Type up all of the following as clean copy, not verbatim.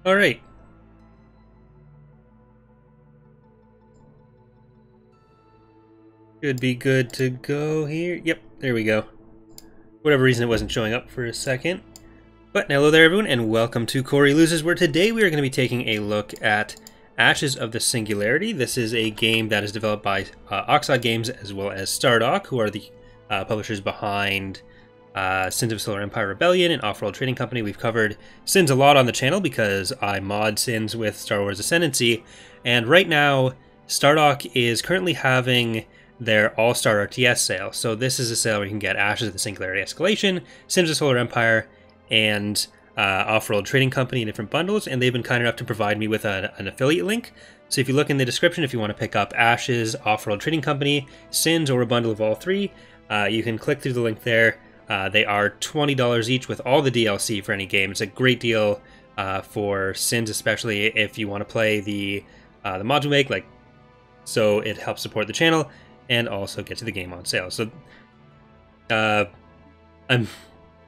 All right. Should be good to go here. Yep, there we go. Whatever reason it wasn't showing up for a second. But hello there everyone, and welcome to Corey Loses, where today we are going to be taking a look at Ashes of the Singularity. This is a game that is developed by Oxide Games as well as Stardock, who are the publishers behind Sins of Solar Empire Rebellion and Off-World Trading Company. We've covered Sins a lot on the channel because I mod Sins with Star Wars Ascendancy, and right now Stardock is currently having their All-Star RTS sale. So this is a sale where you can get Ashes of the Singularity Escalation, Sins of Solar Empire, and Off-World Trading Company in different bundles, and they've been kind enough to provide me with an affiliate link. So if you look in the description, if you want to pick up Ashes, Off-World Trading Company, Sins, or a bundle of all three, you can click through the link there. They are $20 each with all the DLC for any game. It's a great deal for Sins, especially if you want to play the mods we make, so it helps support the channel and also gets the game on sale. So I'm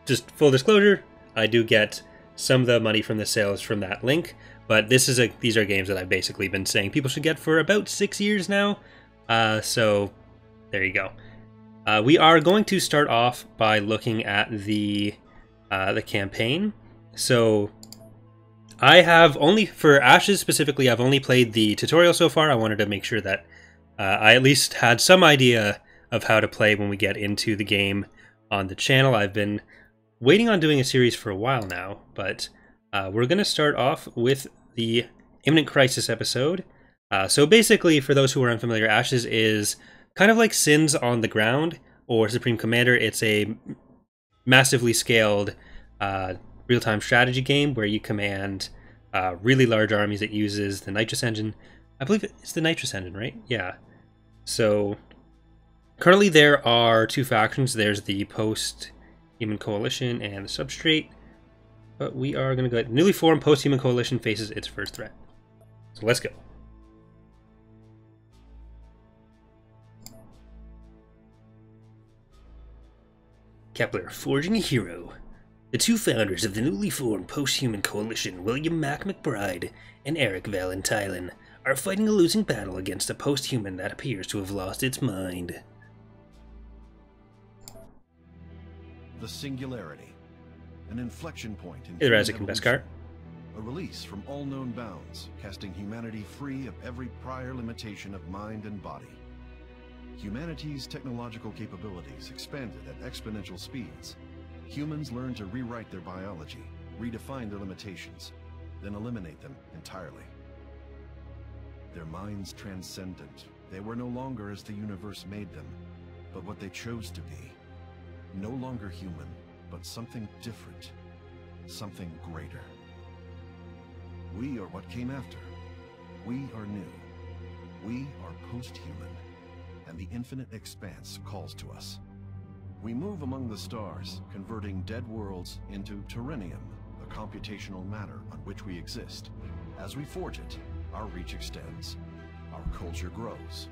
just full disclosure, I do get some of the money from the sales from that link, but these are games that I've basically been saying people should get for about 6 years now. So there you go. We are going to start off by looking at the campaign. So I have only, for Ashes specifically, I've only played the tutorial so far. I wanted to make sure that I at least had some idea of how to play when we get into the game on the channel. I've been waiting on doing a series for a while now, but we're going to start off with the Imminent Crisis episode. So basically, for those who are unfamiliar, Ashes is kind of like Sins on the ground or Supreme Commander. It's a massively scaled real-time strategy game where you command really large armies. It uses the Nitrous engine. I believe it's the Nitrous engine, right? Yeah. So currently there are two factions. There's the Post-Human Coalition and the Substrate. But we are going to go... Newly formed Post-Human Coalition faces its first threat. So let's go. Kepler, forging a hero. The two founders of the newly formed Post-Human Coalition, William Mac McBride and Eric Valentine, are fighting a losing battle against a post-human that appears to have lost its mind. The Singularity, an inflection point in Hey there, Isaac and Beskar. A release from all known bounds, casting humanity free of every prior limitation of mind and body. Humanity's technological capabilities expanded at exponential speeds. Humans learned to rewrite their biology, redefine their limitations, then eliminate them entirely. Their minds transcendent, they were no longer as the universe made them, but what they chose to be. No longer human, but something different, something greater. We are what came after. We are new. We are post-human, and the infinite expanse calls to us. We move among the stars, converting dead worlds into terrenium, the computational matter on which we exist. As we forge it, our reach extends, our culture grows.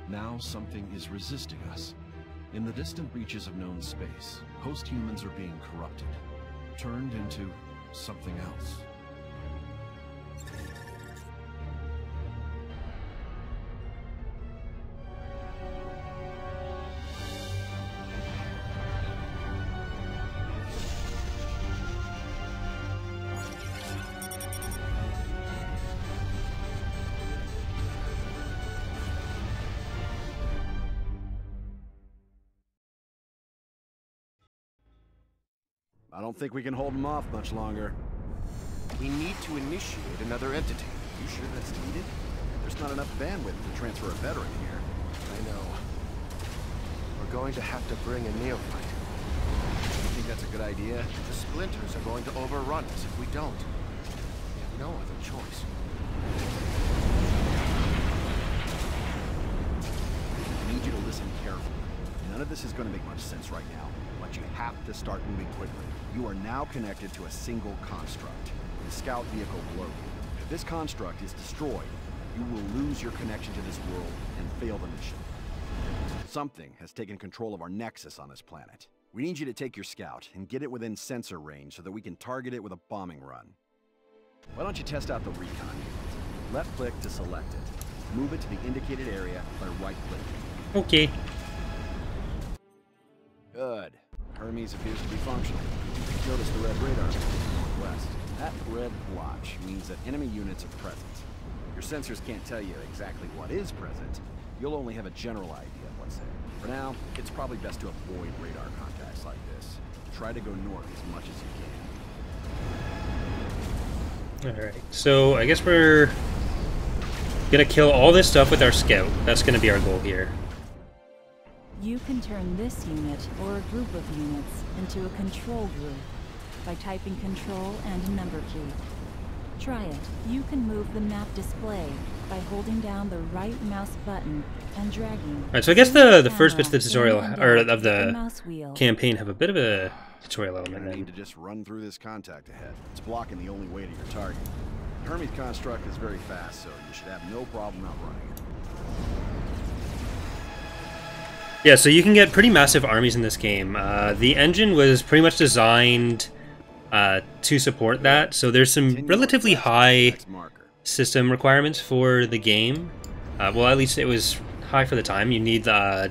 Now something is resisting us. In the distant reaches of known space, post-humans are being corrupted, turned into something else. I don't think we can hold them off much longer. We need to initiate another entity. You sure that's needed? There's not enough bandwidth to transfer a veteran here. I know. We're going to have to bring a neophyte. You think that's a good idea? The splinters are going to overrun us if we don't. We have no other choice. I need you to listen carefully. None of this is going to make much sense right now, but you have to start moving quickly. You are now connected to a single construct, the scout vehicle below you. If this construct is destroyed, you will lose your connection to this world and fail the mission. Something has taken control of our nexus on this planet. We need you to take your scout and get it within sensor range so that we can target it with a bombing run. Why don't you test out the recon unit? Left click to select it. Move it to the indicated area by right clicking. Okay. Good. Hermes appears to be functional. Notice the red radar to the northwest. That red blotch means that enemy units are present. Your sensors can't tell you exactly what is present. You'll only have a general idea of what's there. For now, it's probably best to avoid radar contacts like this. Try to go north as much as you can. Alright, so I guess we're gonna kill all this stuff with our scout. That's gonna be our goal here. You can turn this unit, or a group of units, into a control group by typing control and a number key. Try it. You can move the map display by holding down the right mouse button and dragging. Alright, so I guess the first bits of the tutorial, or of the campaign, have a bit of a tutorial element. I need to just run through this contact ahead. It's blocking the only way to your target. The Hermes construct is very fast, so you should have no problem outrunning it. Yeah, so you can get pretty massive armies in this game. The engine was pretty much designed to support that, so there's some relatively high system requirements for the game. Well, at least it was high for the time. You need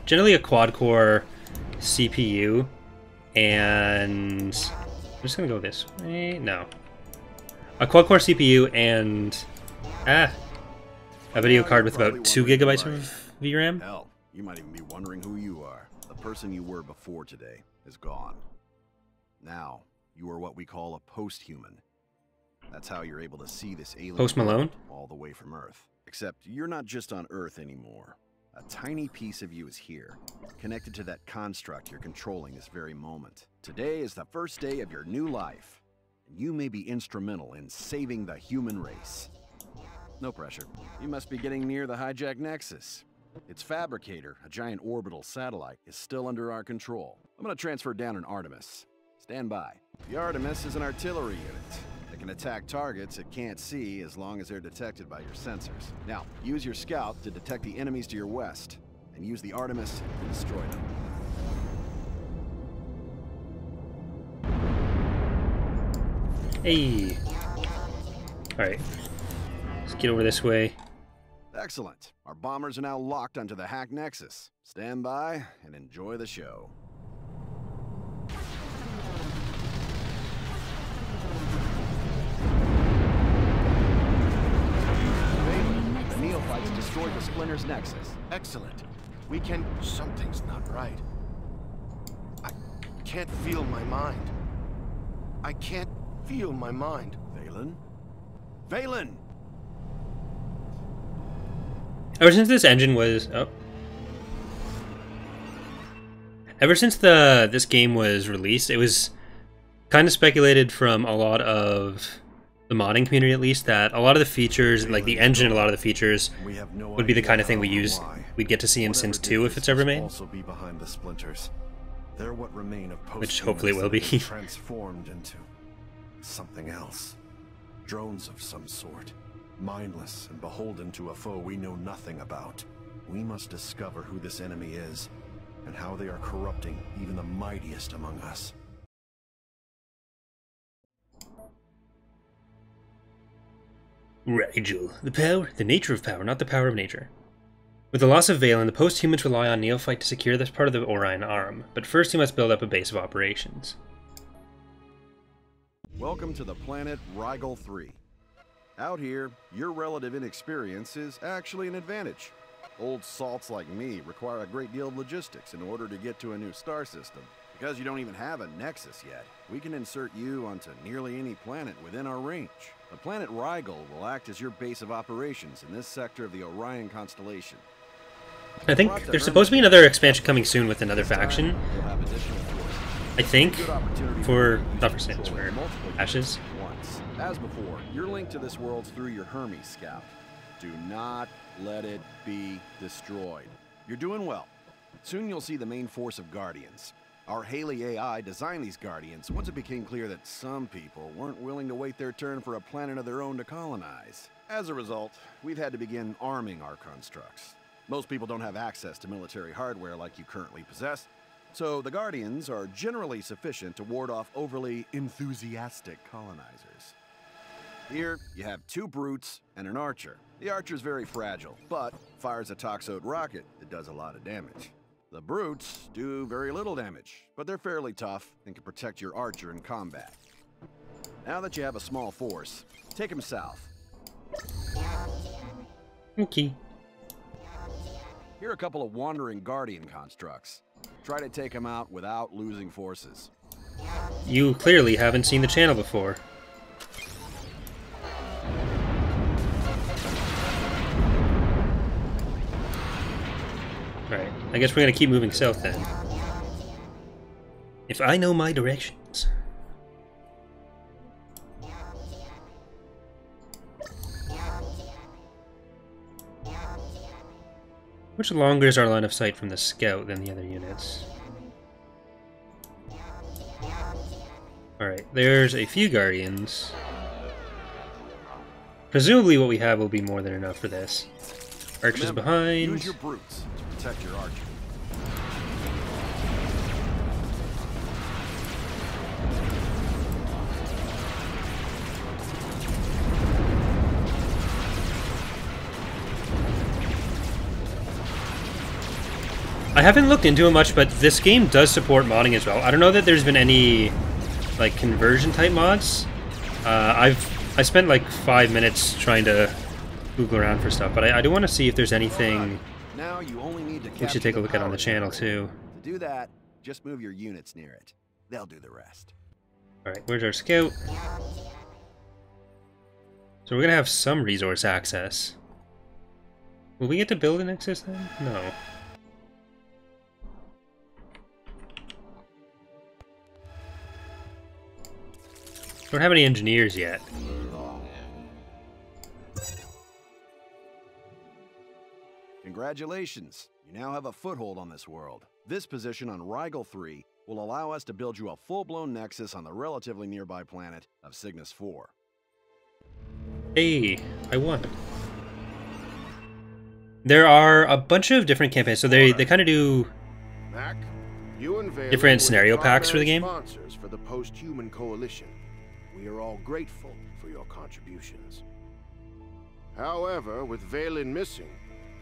generally a quad-core CPU, and I'm just gonna go this way. No, a quad-core CPU and a video card with about 2 GB of VRAM. Hell, you might even be wondering who you are. The person you were before today is gone. Now, you are what we call a post-human. That's how you're able to see this alien Post Malone? all the way from Earth. Except you're not just on Earth anymore. A tiny piece of you is here, connected to that construct you're controlling this very moment. Today is the first day of your new life, and you may be instrumental in saving the human race. No pressure. You must be getting near the hijacked nexus. Its fabricator, a giant orbital satellite, is still under our control. I'm gonna transfer down an Artemis. Stand by. The Artemis is an artillery unit. It can attack targets it can't see as long as they're detected by your sensors. Now, use your scout to detect the enemies to your west, and use the Artemis to destroy them. Hey. Alright. Let's get over this way. Excellent. Our bombers are now locked onto the hacked nexus. Stand by and enjoy the show. Neophytes destroyed the Splinter's nexus. Excellent. We can... Something's not right. I can't feel my mind. I can't feel my mind. Valen? Valen! Ever since this engine was... Oh. Ever since this game was released, it was kind of speculated from a lot of the modding community, at least, that a lot of the features, like the engine, a lot of the features, would be the kind of thing we'd get to see in Sins 2 if it's ever made. Also be behind the splinters. They're what remain of Which hopefully will be. Transformed into something else. Drones of some sort. Mindless and beholden to a foe we know nothing about. We must discover who this enemy is, and how they are corrupting even the mightiest among us. Rygel. The nature of power, not the power of nature. With the loss of Valen, the post-humans rely on Neophyte to secure this part of the Orion Arm, but first he must build up a base of operations. Welcome to the planet Rygel 3. Out here, your relative inexperience is actually an advantage. Old salts like me require a great deal of logistics in order to get to a new star system. Because you don't even have a nexus yet, we can insert you onto nearly any planet within our range. The planet Rygel will act as your base of operations in this sector of the Orion constellation. I think there's supposed to be another expansion coming soon with another faction. I think, not for Sins, for Ashes. As before, you're linked to this world through your Hermes scout. Do not let it be destroyed. You're doing well. Soon you'll see the main force of Guardians. Our Haley AI designed these Guardians once it became clear that some people weren't willing to wait their turn for a planet of their own to colonize. As a result, we've had to begin arming our constructs. Most people don't have access to military hardware like you currently possess, so the Guardians are generally sufficient to ward off overly enthusiastic colonizers. Here, you have 2 brutes and an archer. The archer's very fragile, but fires a toxode rocket that does a lot of damage. The brutes do very little damage, but they're fairly tough and can protect your archer in combat. Now that you have a small force, take him south. Okay. Here are a couple of wandering guardian constructs. Try to take them out without losing forces. You clearly haven't seen the channel before. Alright, I guess we're gonna keep moving south then. If I know my directions. Much longer is our line of sight from the scout than the other units? Alright, there's a few guardians. Presumably what we have will be more than enough for this. Archers behind. Use your brutes to protect your archer. I haven't looked into it much, but this game does support modding as well. I don't know that there's been any like conversion type mods. I spent like 5 minutes trying to Google around for stuff, but I do want to see if there's anything now you only need to we should take a look at on the channel too. To do that, just move your units near it. They'll do the rest. Alright, where's our scout? So we're gonna have some resource access. Will we get to build a nexus then? No. Don't have any engineers yet. Congratulations! You now have a foothold on this world. This position on Rygel 3 will allow us to build you a full-blown nexus on the relatively nearby planet of Cygnus 4. Hey, I won. There are a bunch of different campaigns, so they kind of do Mac, you and Valen different were scenario packs for the primary game. Sponsors for the post-human coalition. We are all grateful for your contributions. However, with Valen missing,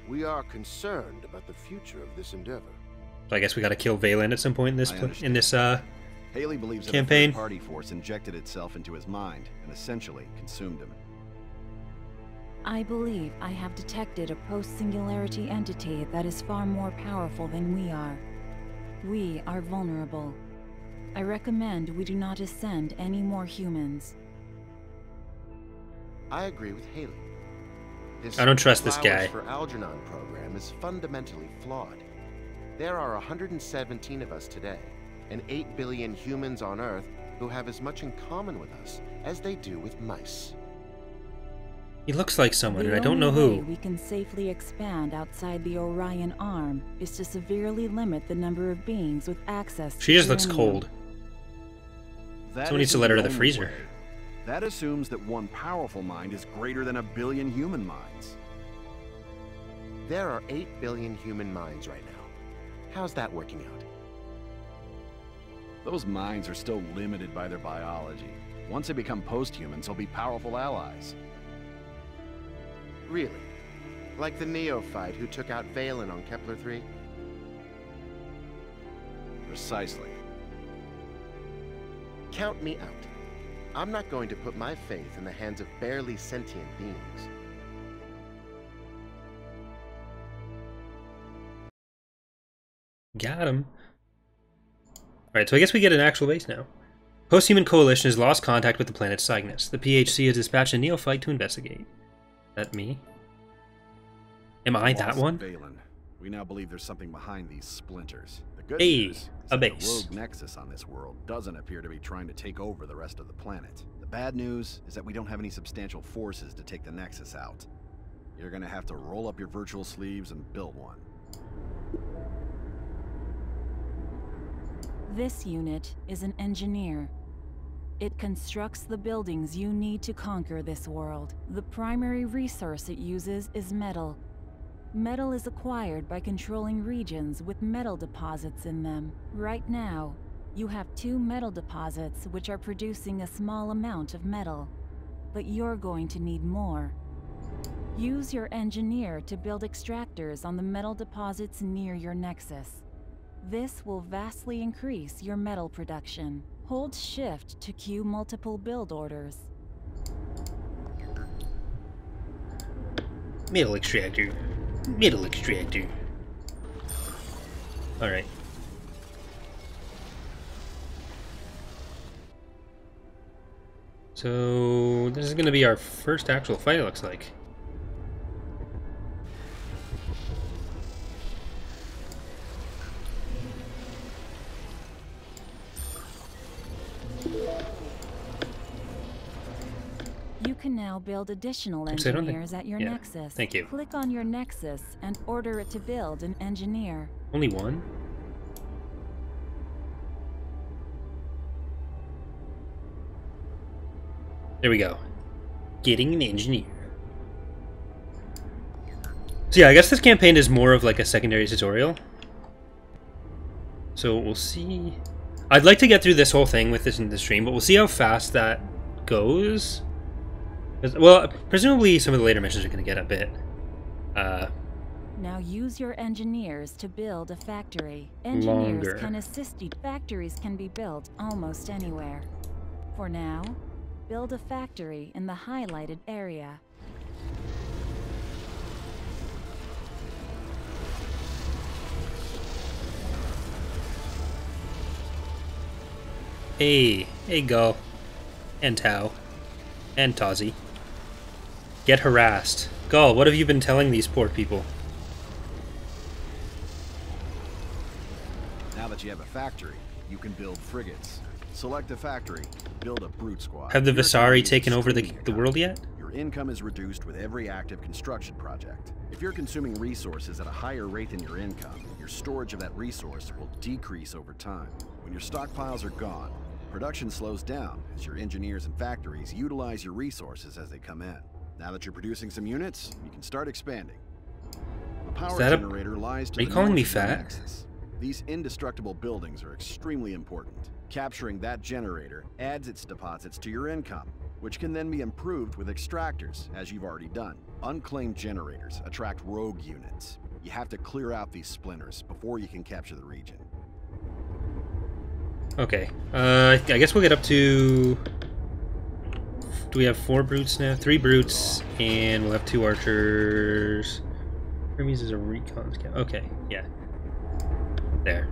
we are concerned about the future of this endeavor. So I guess we got to kill Valen at some point in this Haley believes campaign. that a third-party force injected itself into his mind and essentially consumed him. I believe I have detected a post-singularity entity that is far more powerful than we are. We are vulnerable. I recommend we do not ascend any more humans. I agree with Haley. This I don't trust this guy. Flowers for Algernon program is fundamentally flawed. There are 117 of us today, and 8 billion humans on Earth who have as much in common with us as they do with mice. He looks like someone, and I don't The know only who. way we can safely expand outside the Orion Arm is to severely limit the number of beings with access to She just looks uranium. cold. Someone needs to let her to the freezer. That assumes that one powerful mind is greater than 1 billion human minds. There are 8 billion human minds right now. How's that working out? Those minds are still limited by their biology. Once they become post-humans, they'll be powerful allies. Really? Like the neophyte who took out Valen on Kepler 3? Precisely. Count me out. I'm not going to put my faith in the hands of barely sentient beings. Got him. Alright, so I guess we get an actual base now. Post-human coalition has lost contact with the planet Cygnus. The PHC has dispatched a neophyte to investigate. That me? Am I that one? Valen. We now believe there's something behind these splinters. The good Hey, news is a that base. the rogue nexus on this world doesn't appear to be trying to take over the rest of the planet. The bad news is that we don't have any substantial forces to take the nexus out. You're gonna have to roll up your virtual sleeves and build one. This unit is an engineer. It constructs the buildings you need to conquer this world. The primary resource it uses is metal. Metal is acquired by controlling regions with metal deposits in them. Right now, you have 2 metal deposits which are producing a small amount of metal. but you're going to need more. Use your engineer to build extractors on the metal deposits near your nexus. This will vastly increase your metal production. Hold Shift to queue multiple build orders. Metal extractor. Metal extractor. Alright. So this is going to be our first actual fight, it looks like. You can now build additional engineers at your nexus. Thank you. Click on your nexus and order it to build an engineer. Only one? There we go. Getting an engineer. So yeah, I guess this campaign is more of like a secondary tutorial. So we'll see. I'd like to get through this whole thing with this in the stream, but we'll see how fast that goes. Well, presumably some of the later missions are going to get a bit. Now use your engineers to build a factory. Engineers can assist you. Factories can be built almost anywhere. For now, build a factory in the highlighted area. Hey Gull. And Tau. And Tazi. Get harassed. Gull, what have you been telling these poor people? Now that you have a factory, you can build frigates. Select a factory, build a brute squad. Have the Visari taken over the world yet? Your income is reduced with every active construction project. If you're consuming resources at a higher rate than your income, your storage of that resource will decrease over time. When your stockpiles are gone, production slows down as your engineers and factories utilize your resources as they come in. Now that you're producing some units, you can start expanding. A power generator lies to the north of the nexus. Are you calling me fat? These indestructible buildings are extremely important. Capturing that generator adds its deposits to your income, which can then be improved with extractors, as you've already done. Unclaimed generators attract rogue units. You have to clear out these splinters before you can capture the region. Okay, I guess we'll get up to... Do we have 4 brutes now? 3 brutes, and we'll have 2 archers. Hermes is a recon scout. Okay, yeah. There.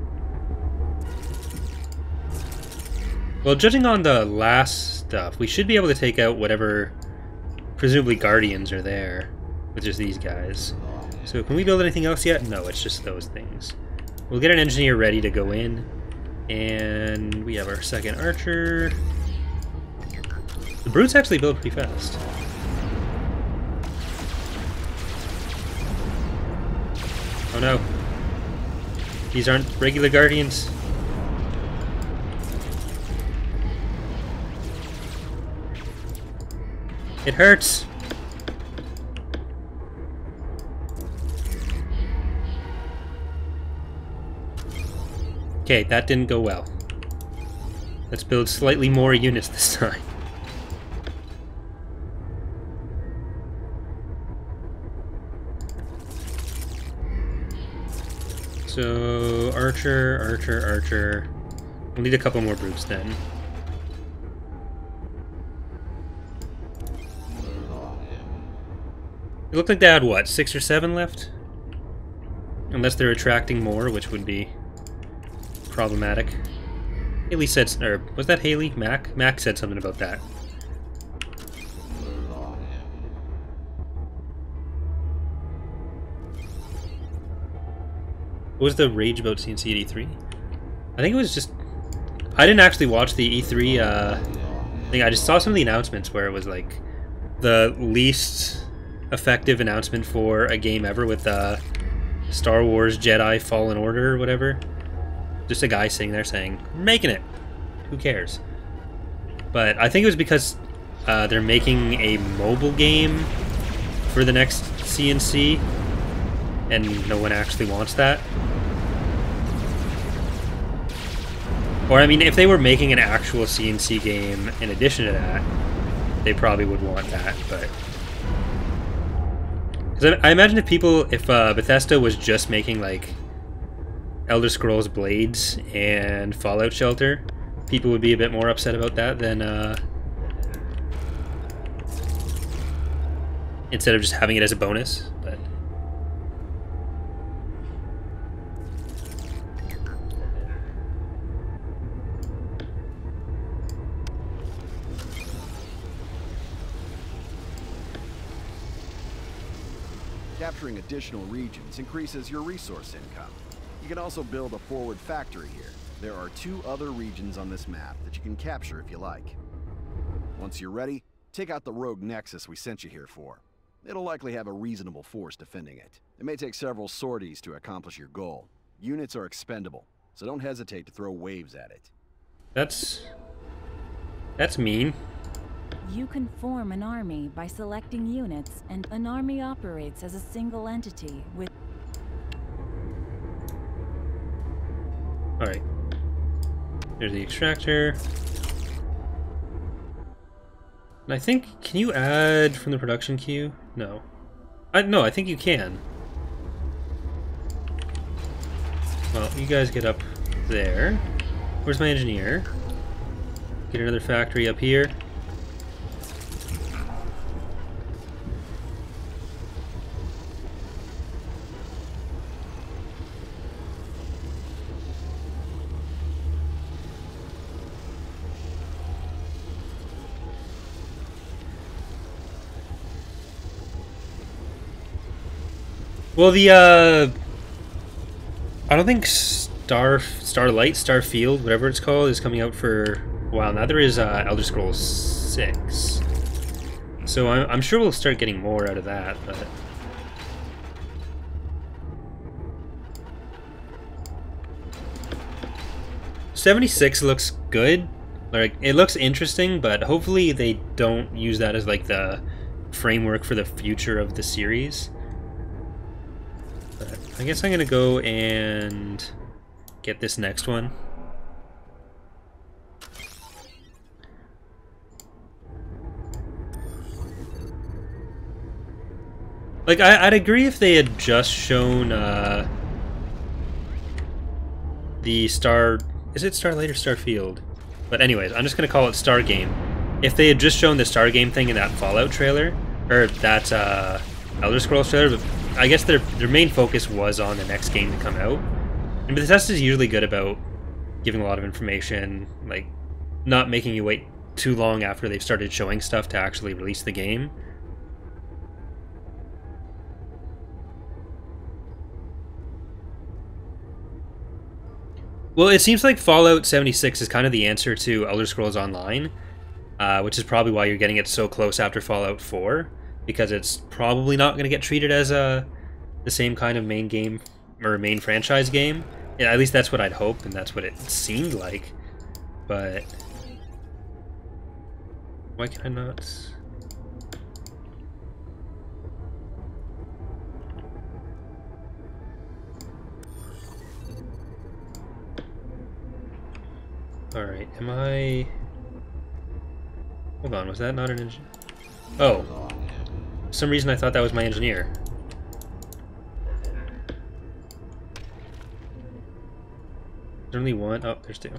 Well, judging on the last stuff, we should be able to take out whatever presumably guardians are there, which is these guys. So can we build anything else yet? No, it's just those things. We'll get an engineer ready to go in, and we have our second archer. The brutes actually build pretty fast. Oh no. These aren't regular guardians. It hurts. Okay, that didn't go well. Let's build slightly more units this time. So, archer, archer, archer. We'll need a couple more brutes then. It looked like they had, what, 6 or 7 left? Unless they're attracting more, which would be problematic. Haley said, or was that Haley? Mac? Mac said something about that. What was the rage about CNC at E3? I think it was just... I didn't actually watch the E3 thing. I just saw some of the announcements where it was like the least effective announcement for a game ever with Star Wars Jedi Fallen Order or whatever. Just a guy sitting there saying, "We're making it. Who cares?" But I think it was because they're making a mobile game for the next CNC, and no one actually wants that. Or, I mean, if they were making an actual CNC game in addition to that, they probably would want that, but... 'Cause I imagine if Bethesda was just making, like, Elder Scrolls Blades and Fallout Shelter, people would be a bit more upset about that than, instead of just having it as a bonus, but... Capturing additional regions increases your resource income. You can also build a forward factory here. There are 2 other regions on this map that you can capture if you like. Once you're ready, take out the rogue nexus we sent you here for. It'll likely have a reasonable force defending it. It may take several sorties to accomplish your goal. Units are expendable, so don't hesitate to throw waves at it. That's mean. You can form an army by selecting units, and an army operates as a single entity with... Alright. There's the extractor. And I think, can you add from the production queue? No. No, I think you can. Well, you guys get up there. Where's my engineer? Get another factory up here. Well, the, I don't think Starfield, whatever it's called, is coming out for a while. Now there is, Elder Scrolls 6. So I'm sure we'll start getting more out of that, but... '76 looks good. Like, it looks interesting, but hopefully they don't use that as, like, the framework for the future of the series. But I guess I'm gonna go and get this next one. Like, I'd agree if they had just shown the Star... Is it Starlight or Starfield? But anyways, I'm just gonna call it Star Game. If they had just shown the Star Game thing in that Fallout trailer, or that Elder Scrolls trailer, but I guess their main focus was on the next game to come out. And Bethesda's usually good about giving a lot of information, like not making you wait too long after they've started showing stuff to actually release the game. Well, it seems like Fallout 76 is kind of the answer to Elder Scrolls Online, which is probably why you're getting it so close after Fallout 4. Because it's probably not going to get treated as the same kind of main game or main franchise game. Yeah, at least that's what I'd hope, and that's what it seemed like. But why can I not? All right, am I? Hold on, was that not an engine? Oh. For some reason I thought that was my engineer. There's only one. Oh, there's 2.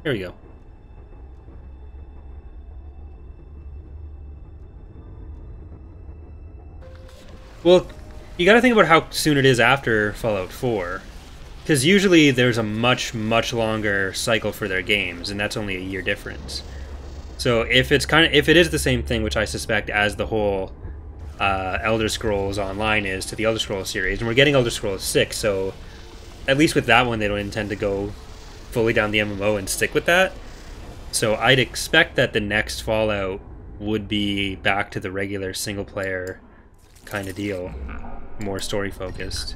There we go. Well, you gotta think about how soon it is after Fallout 4. Because usually there's a much, much longer cycle for their games, and that's only a year difference. So if it is the same thing, which I suspect as the whole Elder Scrolls Online is to the Elder Scrolls series, and we're getting Elder Scrolls 6, so at least with that one they don't intend to go fully down the MMO and stick with that. So I'd expect that the next Fallout would be back to the regular single player kind of deal, more story focused.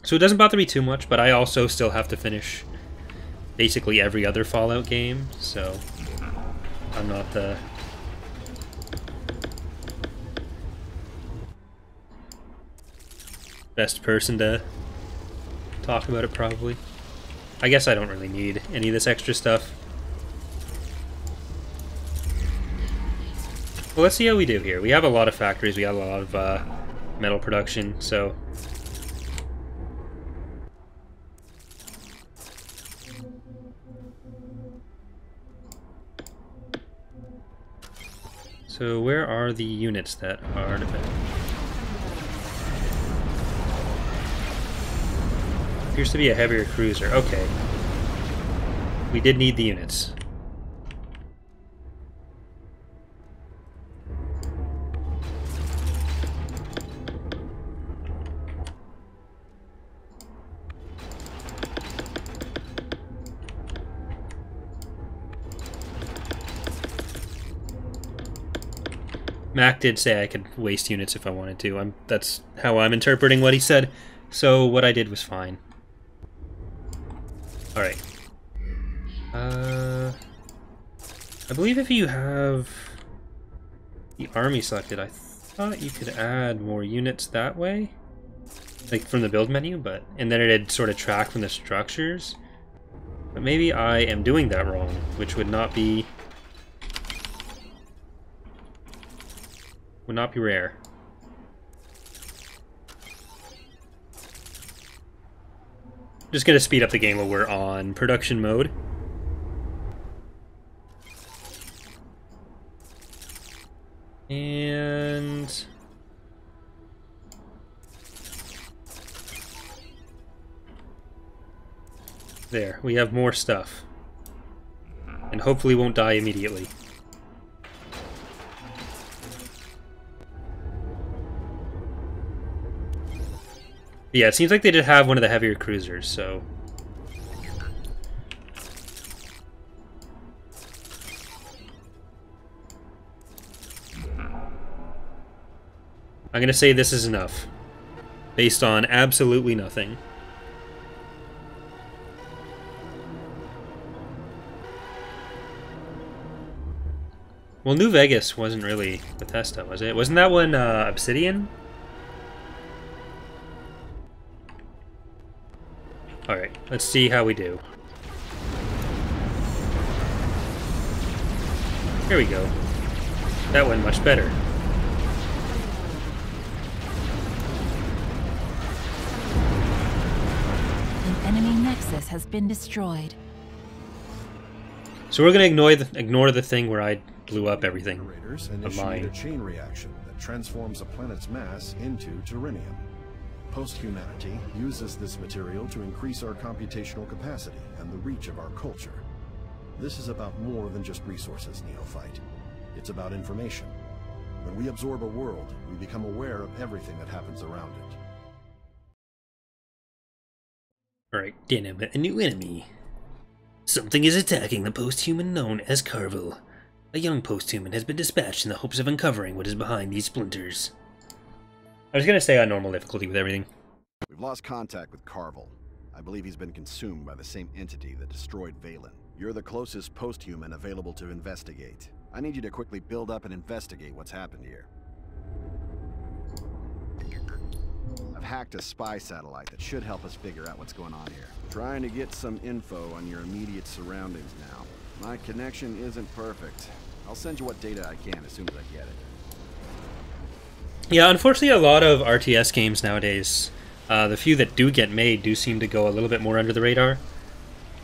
So it doesn't bother me too much, but I also still have to finish basically every other Fallout game, so I'm not the best person to talk about it probably. I guess I don't really need any of this extra stuff. Well, let's see how we do here. We have a lot of factories, we have a lot of metal production, so... So where are the units that are defending? Appears to be a heavier cruiser. Okay. We did need the units. Mac did say I could waste units if I wanted to. That's how I'm interpreting what he said. So what I did was fine. Alright. I believe if you have the army selected, I thought you could add more units that way. Like from the build menu, and then it'd sort of track from the structures. But maybe I am doing that wrong, which would not be rare. Just gonna speed up the game while we're on production mode. And there, we have more stuff. And hopefully won't die immediately. Yeah, it seems like they did have one of the heavier cruisers, so... I'm gonna say this is enough. Based on absolutely nothing. Well, New Vegas wasn't really Bethesda, was it? Wasn't that one Obsidian? Alright, let's see how we do. Here we go. That went much better. An enemy nexus has been destroyed. So we're gonna ignore the thing where I blew up everything of mine. A chain reaction that transforms a planet's mass into Terrenium. Post-humanity uses this material to increase our computational capacity and the reach of our culture. This is about more than just resources, Neophyte. It's about information. When we absorb a world, we become aware of everything that happens around it. Alright, damn it, a new enemy. Something is attacking the post-human known as Carville. A young post-human has been dispatched in the hopes of uncovering what is behind these splinters. I was gonna say on normal difficulty with everything. We've lost contact with Carville. I believe he's been consumed by the same entity that destroyed Valen. You're the closest post-human available to investigate. I need you to quickly build up and investigate what's happened here. I've hacked a spy satellite that should help us figure out what's going on here. Trying to get some info on your immediate surroundings now. My connection isn't perfect. I'll send you what data I can as soon as I get it. Yeah, unfortunately a lot of RTS games nowadays, the few that do get made do seem to go a little bit more under the radar.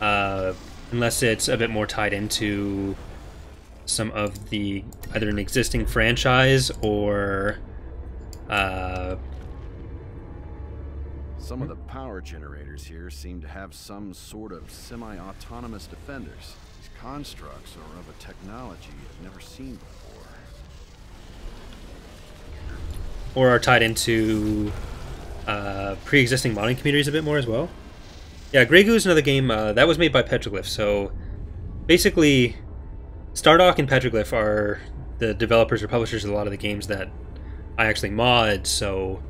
Unless it's a bit more tied into some of the, either an existing franchise or... Some of the power generators here seem to have some sort of semi-autonomous defenders. These constructs are of a technology I've never seen before. Or are tied into pre-existing modding communities a bit more as well. Yeah, Grey Goo is another game that was made by Petroglyph, so basically Stardock and Petroglyph are the developers or publishers of a lot of the games that I actually mod, so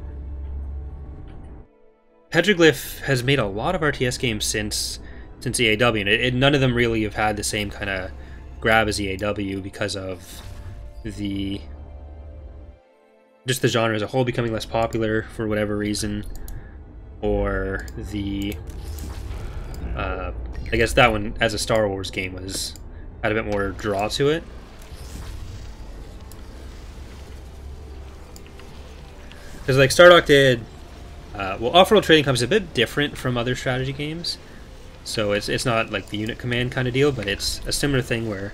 Petroglyph has made a lot of RTS games since EAW, and none of them really have had the same kind of grab as EAW because of just the genre as a whole becoming less popular for whatever reason. or the I guess that one as a Star Wars game had a bit more draw to it. Because like Stardock did, well, off-world trading comes a bit different from other strategy games, so it's not like the unit command kind of deal, but it's a similar thing where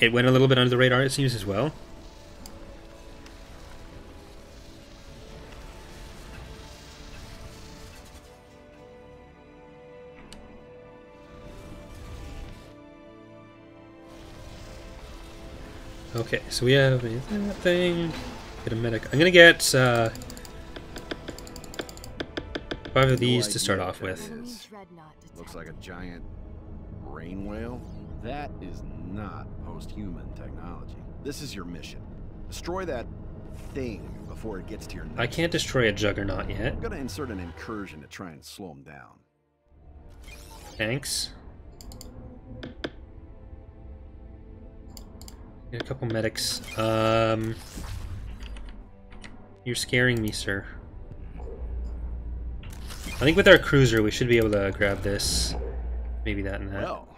it went a little bit under the radar, it seems, as well. Okay, so we have that thing. Get a medic. I'm gonna get 5 of these to start off with. Looks like a giant brain whale. That is not post-human technology. This is your mission. Destroy that thing before it gets to your nexus. I can't destroy a juggernaut yet. I'm gonna insert an incursion to try and slow him down. Thanks. Get a couple medics. You're scaring me, sir. I think with our cruiser we should be able to grab this. Maybe that and that. Well,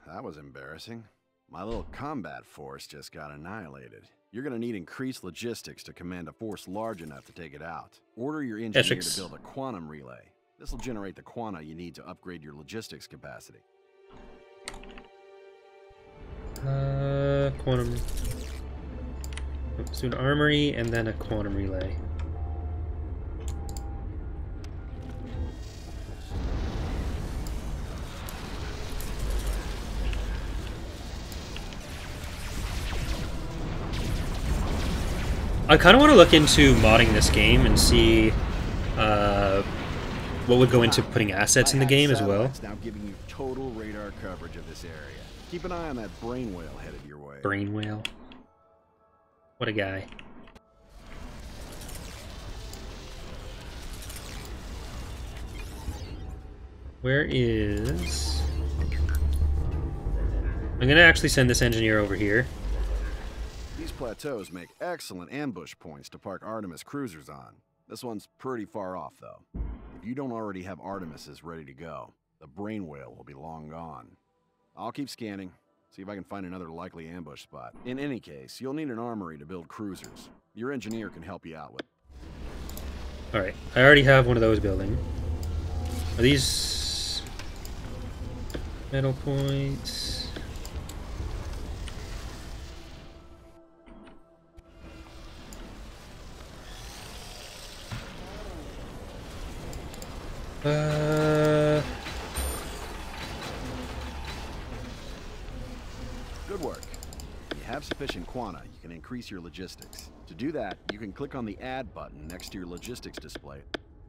that was embarrassing. My little combat force just got annihilated. You're gonna need increased logistics to command a force large enough to take it out. Order your engineer to build a quantum relay. This will generate the quanta you need to upgrade your logistics capacity. Quantum. Let's do an armory and then a quantum relay. I kind of want to look into modding this game and see what would go into putting assets in the game as well. Now giving you total radar coverage of this area. Keep an eye on that brain whale headed your way. Brain whale. What a guy. Where is... I'm gonna actually send this engineer over here. These plateaus make excellent ambush points to park Artemis cruisers on. This one's pretty far off, though. If you don't already have Artemises ready to go, the brain whale will be long gone. I'll keep scanning, see if I can find another likely ambush spot. In any case, you'll need an armory to build cruisers. Your engineer can help you out with. Alright, I already have one of those building. Are these metal points? Good work. When you have sufficient quanta, you can increase your logistics. To do that, you can click on the Add button next to your logistics display,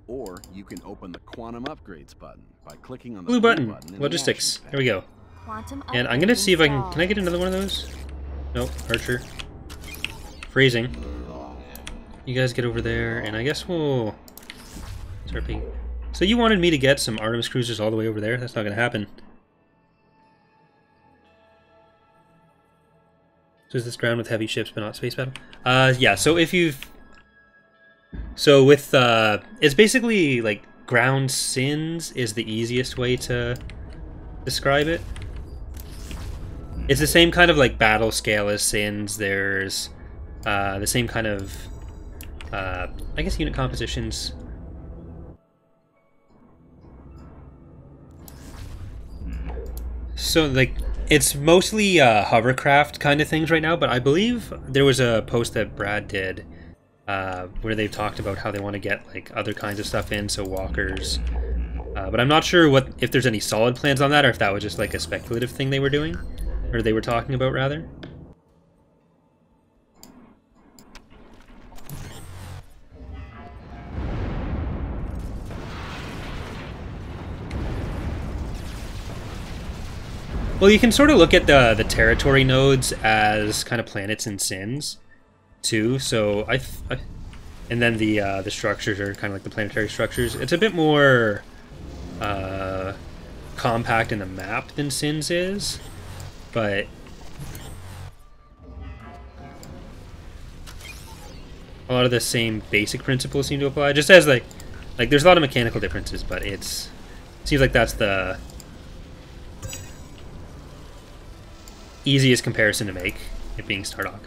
or you can open the Quantum Upgrades button by clicking on the blue button in logistics. the There we go. And I'm gonna see if I can I get another one of those? Nope, Archer. Freezing. You guys get over there, and I guess we'll start being... So you wanted me to get some Artemis cruisers all the way over there? That's not gonna happen. So is this ground with heavy ships but not space battle? Yeah, so if you've... So with, it's basically like ground sins is the easiest way to describe it. It's the same kind of like battle scale as sins. There's the same kind of, I guess, unit compositions. So like, it's mostly hovercraft kind of things right now, but I believe there was a post that Brad did where they talked about how they want to get like other kinds of stuff in, so walkers. But I'm not sure if there's any solid plans on that, or if that was just like a speculative thing they were doing, or they were talking about rather. Well, you can sort of look at the territory nodes as kind of planets and sins, too. So and then the structures are kind of like the planetary structures. It's a bit more compact in the map than sins is, but a lot of the same basic principles seem to apply. Just as like there's a lot of mechanical differences, but it seems like that's the easiest comparison to make, it being Stardock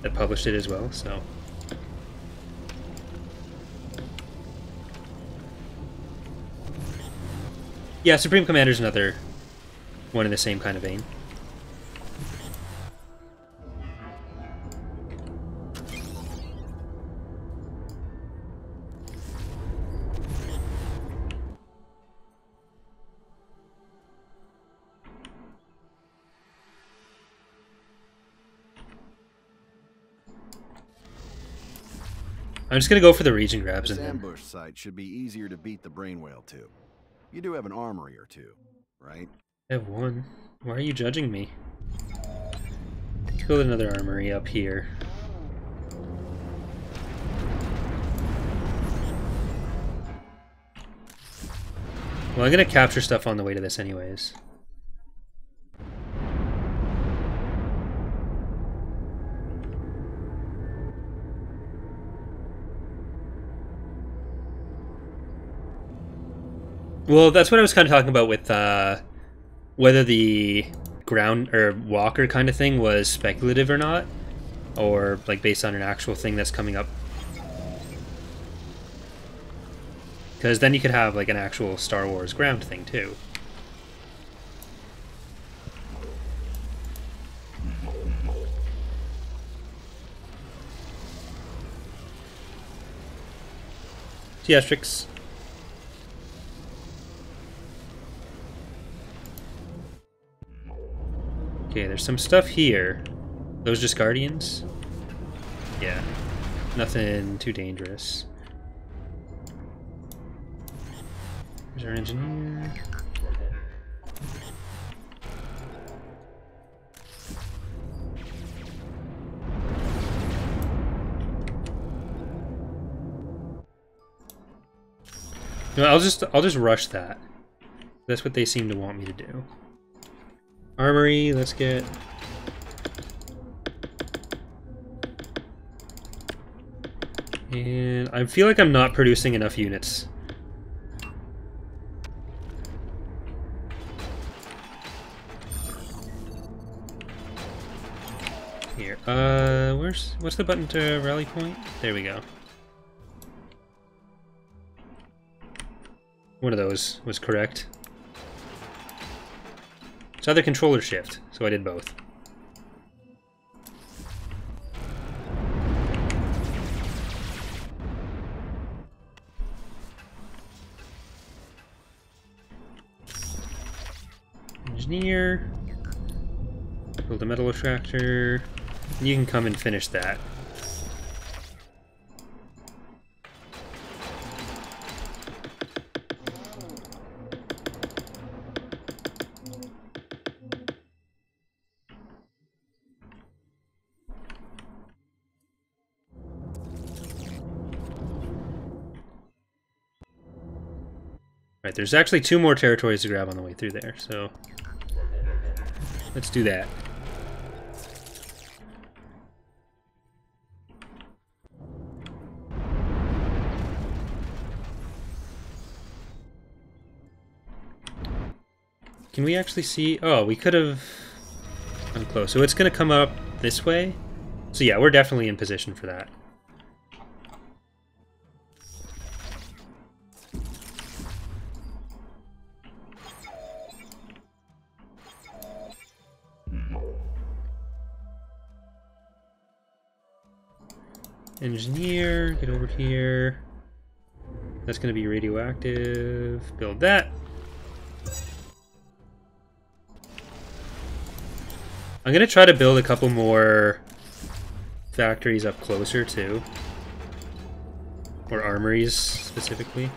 that published it as well, so. Yeah, Supreme Commander's another one in the same kind of vein. I'm just gonna go for the region grabs This and then... ambush site should be easier to beat the brain whale to. You do have an armory or two, right? I have one. Why are you judging me? Let's build another armory up here. Well, I'm gonna capture stuff on the way to this anyways. Well, that's what I was kind of talking about with whether the ground or walker kind of thing was speculative or not, or like based on an actual thing that's coming up. Because then you could have like an actual Star Wars ground thing too. Theatrics. Okay, there's some stuff here. Those just Guardians? Yeah. Nothing too dangerous. There's our engineer. No, I'll just rush that. That's what they seem to want me to do. Armory, let's get... And I feel like I'm not producing enough units. Here, what's the button to rally point? There we go. One of those was correct. It's either control or shift, so I did both. Engineer. Build a metal extractor. You can come and finish that. Right, there's actually 2 more territories to grab on the way through there, so let's do that. Can we actually see? Oh, we could have come close. So it's going to come up this way. So yeah, we're definitely in position for that. Engineer, get over here. That's going to be radioactive. Build that. I'm going to try to build a couple more factories up closer too. Or armories specifically.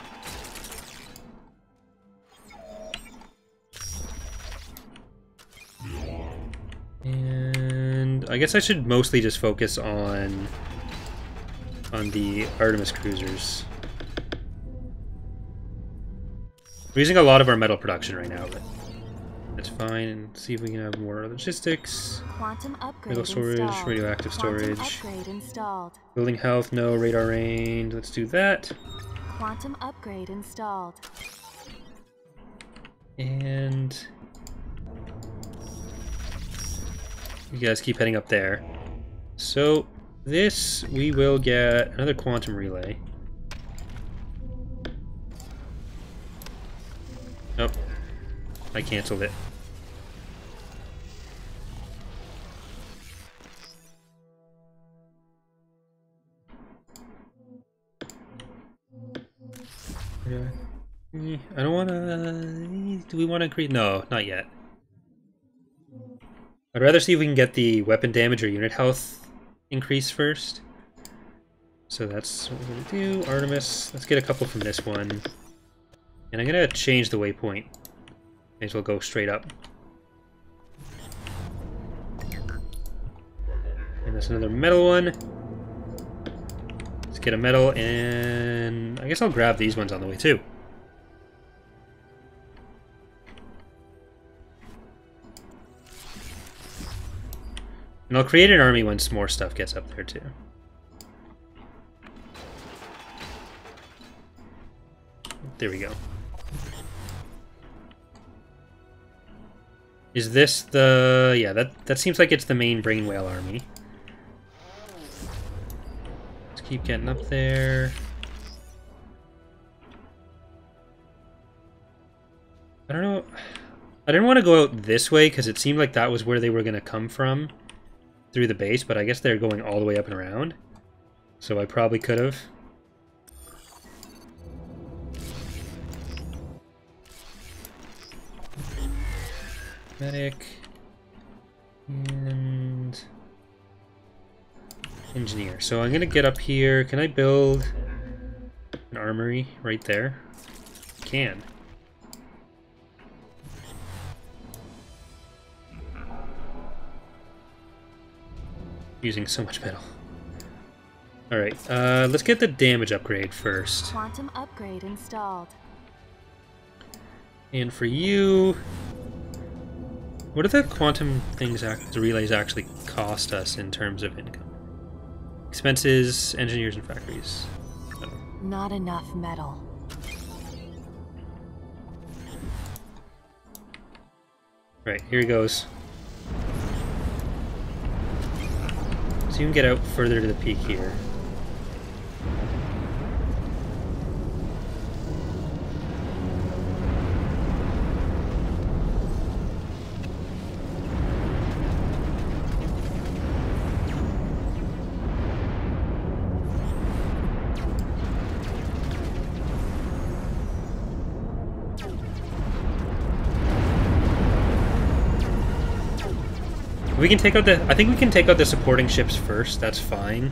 And I guess I should mostly just focus on the Artemis cruisers. We're using a lot of our metal production right now, but That's fine. And see if we can have more logistics. Quantum upgrade Medical storage, installed. radioactive Quantum storage. upgrade installed. Building health, no. Radar range. Let's do that. Quantum upgrade installed. And you guys keep heading up there. So this, we will get another quantum relay. Nope. I canceled it. I don't want to... Do we want to create... No, not yet. I'd rather see if we can get the weapon damage or unit health increase first. So that's what we're going to do. Artemis. Let's get a couple from this one. And I'm going to change the waypoint. May as well go straight up. And that's another metal one. Let's get a metal, and I guess I'll grab these ones on the way too. And I'll create an army once more stuff gets up there too. There we go. Is this the... Yeah, that seems like it's the main brain whale army. Let's keep getting up there. I don't know. I didn't want to go out this way because it seemed like that was where they were going to come from through the base, but I guess they're going all the way up and around. So I probably could have. Medic and engineer. So I'm gonna get up here. Can I build an armory right there? Can. Using so much metal. Alright, let's get the damage upgrade first. Quantum upgrade installed. And for you... What do the quantum things, the relays actually cost us in terms of income? Expenses, engineers, and factories. Oh. Not enough metal. Right, here he goes. So you can get out further to the peak here. We can take out the... I think we can take out the supporting ships first. That's fine.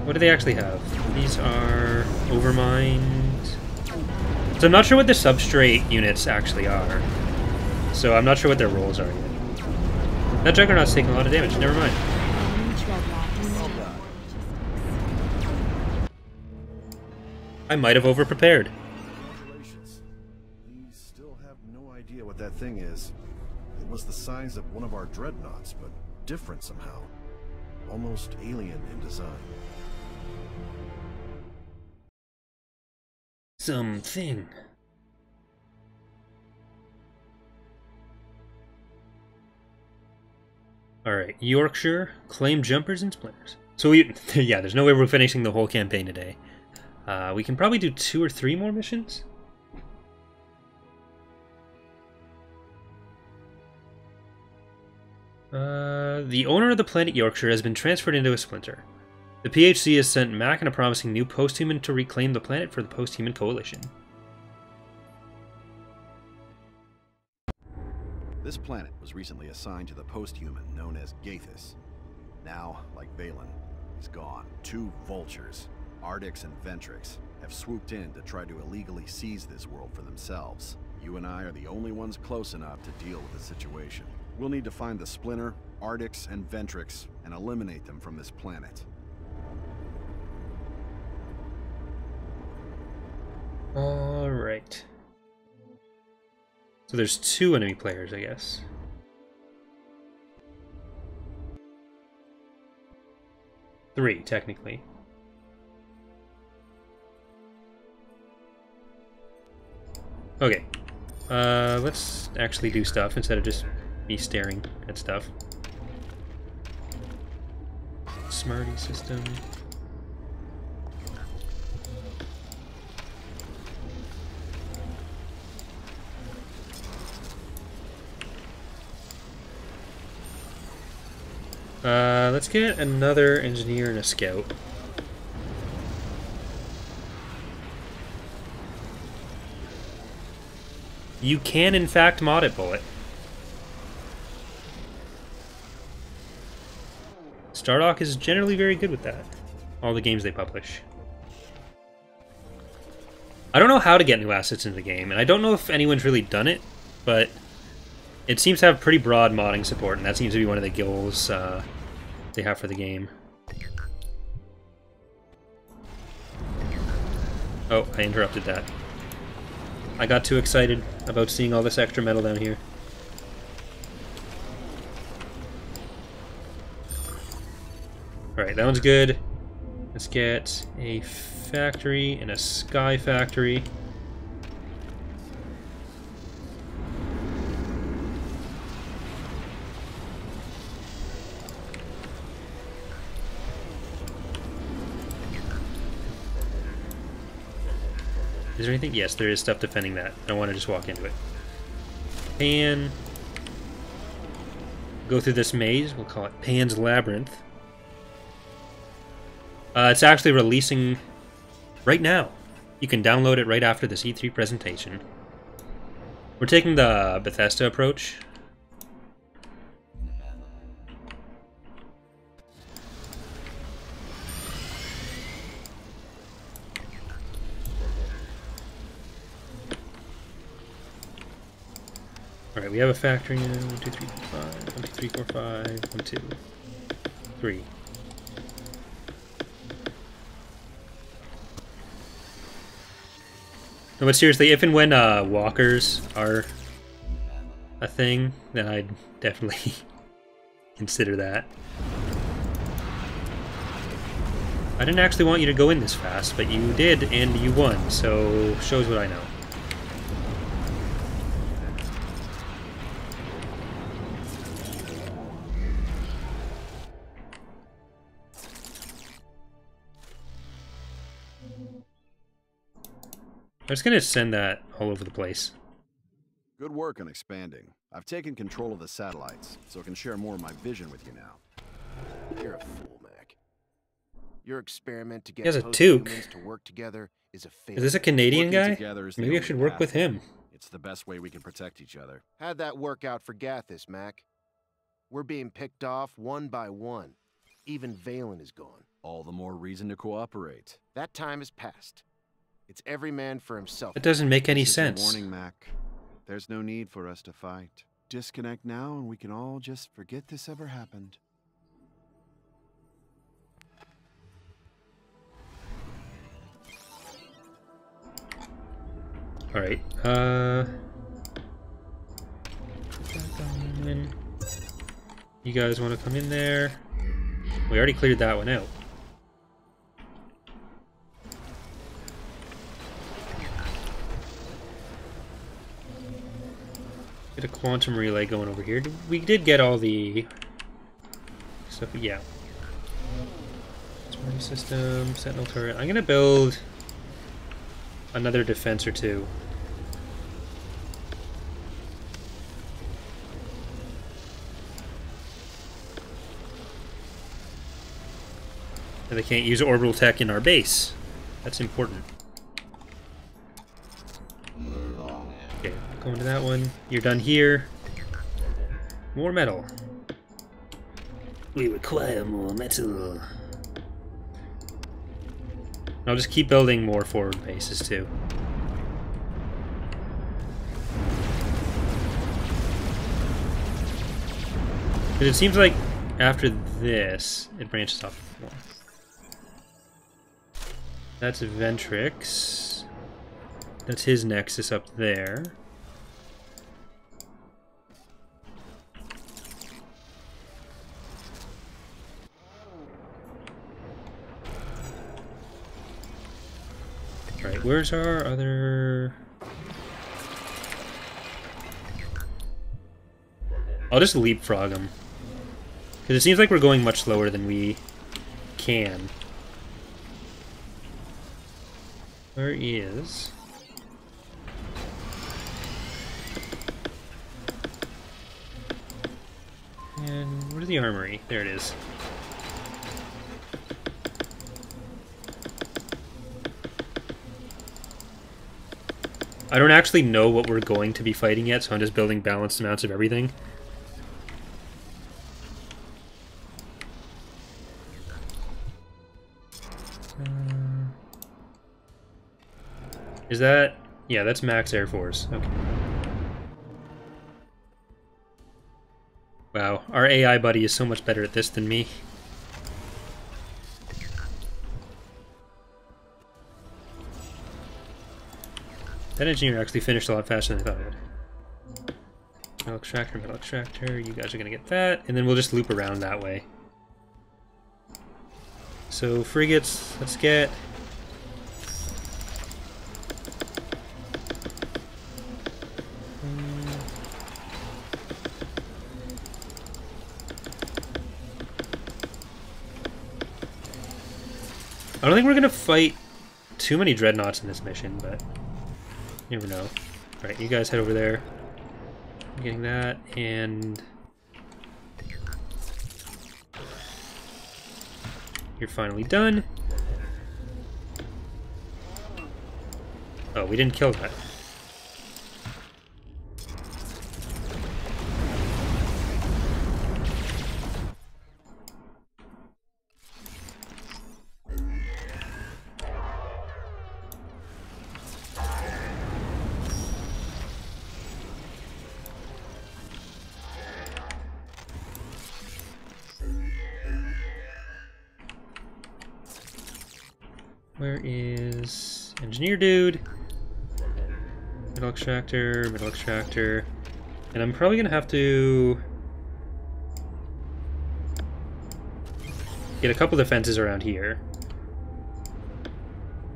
What do they actually have? These are overmined. So I'm not sure what the substrate units actually are. So I'm not sure what their roles are yet. That Juggernaut's taking a lot of damage. Never mind. I might have overprepared. What that thing is. It was the size of one of our dreadnoughts, but different somehow. Almost alien in design. Something. Alright, Yorkshire, claim jumpers and splinters. So we, yeah, there's no way we're finishing the whole campaign today. We can probably do 2 or 3 more missions. The owner of the planet Yorkshire has been transferred into a splinter. The PHC has sent Mac and a promising new post-human to reclaim the planet for the post-human coalition. This planet was recently assigned to the post-human known as Gaethus. Now, like Valen, he's gone. 2 vultures, Ardix and Ventrix, have swooped in to try to illegally seize this world for themselves. You and I are the only ones close enough to deal with the situation. We'll need to find the Splinter, Ardix, and Ventrix, and eliminate them from this planet. Alright. So there's 2 enemy players, I guess. Three, technically. Okay. Let's actually do stuff instead of just me staring at stuff. Smarty system. Let's get another engineer and a scout. You can, in fact, mod it, Bullet. Stardock is generally very good with that. All the games they publish. I don't know how to get new assets into the game, and I don't know if anyone's really done it, but it seems to have pretty broad modding support, and that seems to be one of the goals they have for the game. Oh, I interrupted that. I got too excited about seeing all this extra metal down here. Alright, that one's good. Let's get a factory and a sky factory. Is there anything? Yes, there is stuff defending that. I don't want to just walk into it. Pan. Go through this maze. We'll call it Pan's Labyrinth. It's actually releasing right now. You can download it right after this E3 presentation. We're taking the Bethesda approach. Alright, we have a factory now. 1, 2, 3, 4, 5. 1, 2, 3, 4, 5. 1, 2, 3. No, but seriously, if and when walkers are a thing, then I'd definitely consider that. I didn't actually want you to go in this fast, but you did, and you won, so shows what I know. I'm just gonna send that all over the place. Good work on expanding. I've taken control of the satellites, so I can share more of my vision with you now. You're a fool, Mac. Your experiment to get He has a post-humans toque. to work together is a failure. Is this a Canadian Working guy? together is the Maybe I only should work path with him. It's the best way we can protect each other. How'd that work out for Gathis, Mac? We're being picked off one by one. Even Valen is gone. All the more reason to cooperate. That time has passed. It's every man for himself. That doesn't make any This is your sense. warning, Mac. There's no need for us to fight. Disconnect now and we can all just forget this ever happened. Alright, you guys want to come in there? We already cleared that one out. Get a quantum relay going over here. We did get all the stuff, yeah. Smarty system, sentinel turret. I'm gonna build another defense or two. And they can't use orbital tech in our base. That's important. Okay, going to that one. You're done here. More metal. We require more metal. I'll just keep building more forward bases too. Because it seems like after this, it branches off more. That's Ventrix. That's his nexus up there. Right, where's our other... I'll just leapfrog him. Because it seems like we're going much slower than we can. Where is... And where's the armory? There it is. I don't actually know what we're going to be fighting yet, so I'm just building balanced amounts of everything. Is that... Yeah, that's max Air Force. Okay. Wow, our AI buddy is so much better at this than me. That engineer actually finished a lot faster than I thought it would. Metal extractor, you guys are gonna get that, and then we'll just loop around that way. So, frigates, let's get... I don't think we're gonna fight too many dreadnoughts in this mission, but you never know. Alright, you guys head over there. I'm getting that, and you're finally done. Oh, we didn't kill that. Where is engineer dude? Metal extractor, and I'm probably gonna have to get a couple defenses around here.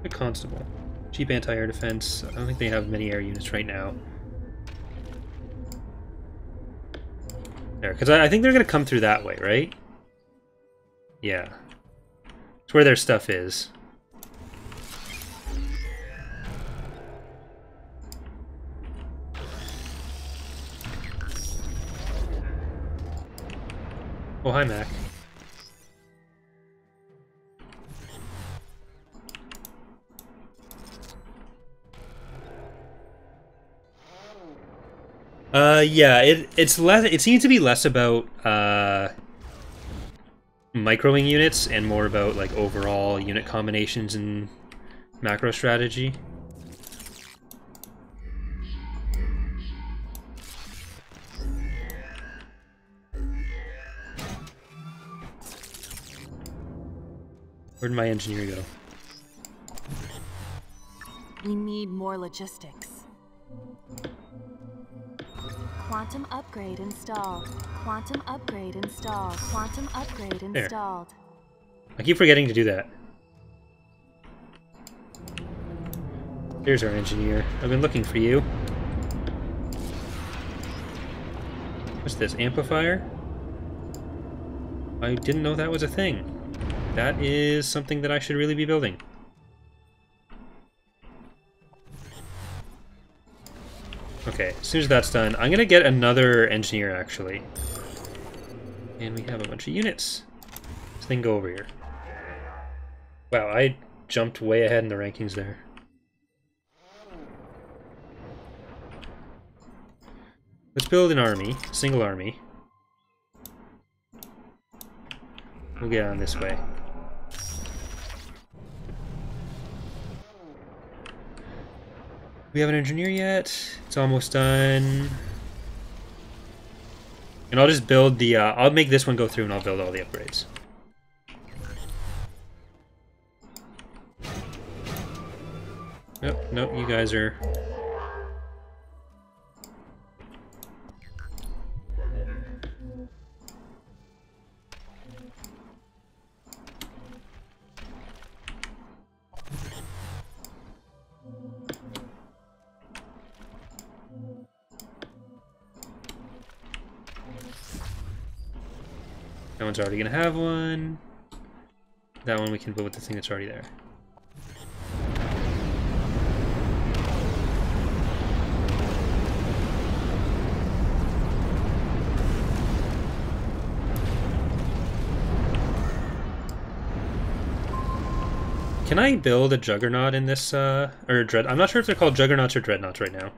A constable, cheap anti-air defense. I don't think they have many air units right now. There, because I think they're gonna come through that way, right? Yeah, it's where their stuff is. Oh, hi, Mac. Yeah, it's less. It seems to be less about microing units and more about like overall unit combinations and macro strategy. Where'd my engineer go? We need more logistics. Quantum upgrade installed. Quantum upgrade installed. Quantum upgrade installed. I keep forgetting to do that. Here's our engineer. I've been looking for you. What's this? Amplifier? I didn't know that was a thing. That is something that I should really be building. Okay, as soon as that's done, I'm gonna get another engineer actually. And we have a bunch of units. This thing go over here. Wow, I jumped way ahead in the rankings there. Let's build an army, single army. We'll get on this way. We haven't engineer yet. It's almost done. And I'll just build the, I'll make this one go through and I'll build all the upgrades. Nope, nope, you guys are... That one's already gonna have one. That one we can build with the thing that's already there. Can I build a Juggernaut in this, or I'm not sure if they're called Juggernauts or Dreadnoughts right now.